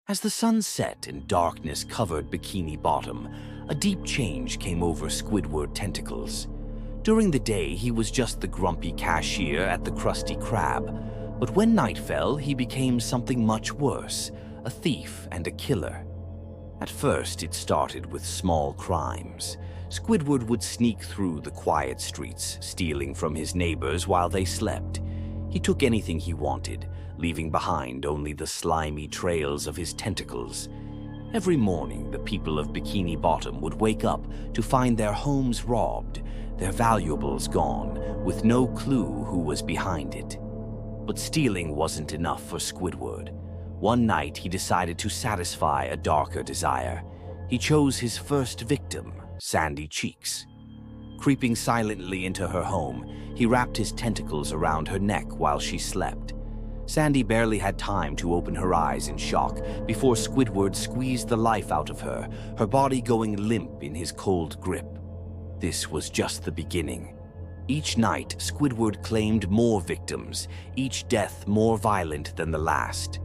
As the sun set and darkness covered Bikini Bottom, a deep change came over Squidward tentacles. During the day, he was just the grumpy cashier at the Krusty Krab, but when night fell, he became something much worse, a thief and a killer. At first, it started with small crimes. Squidward would sneak through the quiet streets, stealing from his neighbors while they slept. He took anything he wanted, leaving behind only the slimy trails of his tentacles. Every morning, the people of Bikini Bottom would wake up to find their homes robbed, their valuables gone, with no clue who was behind it. But stealing wasn't enough for Squidward. One night, he decided to satisfy a darker desire. He chose his first victim, Sandy Cheeks. Creeping silently into her home, he wrapped his tentacles around her neck while she slept. Sandy barely had time to open her eyes in shock before Squidward squeezed the life out of her, her body going limp in his cold grip. This was just the beginning. Each night, Squidward claimed more victims, each death more violent than the last.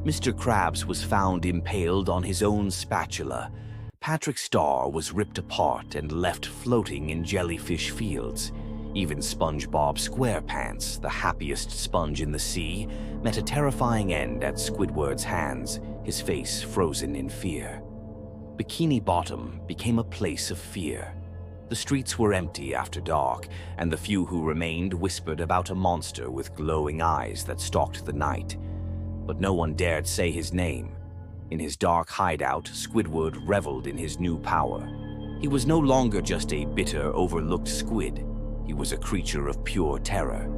Mr. Krabs was found impaled on his own spatula. Patrick Star was ripped apart and left floating in jellyfish fields. Even SpongeBob SquarePants, the happiest sponge in the sea, met a terrifying end at Squidward's hands, his face frozen in fear. Bikini Bottom became a place of fear. The streets were empty after dark, and the few who remained whispered about a monster with glowing eyes that stalked the night. But no one dared say his name. In his dark hideout, Squidward reveled in his new power. He was no longer just a bitter, overlooked squid. He was a creature of pure terror.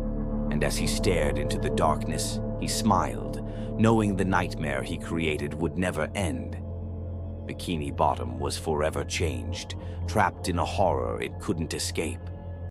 And as he stared into the darkness, he smiled, knowing the nightmare he created would never end. Bikini Bottom was forever changed, trapped in a horror it couldn't escape.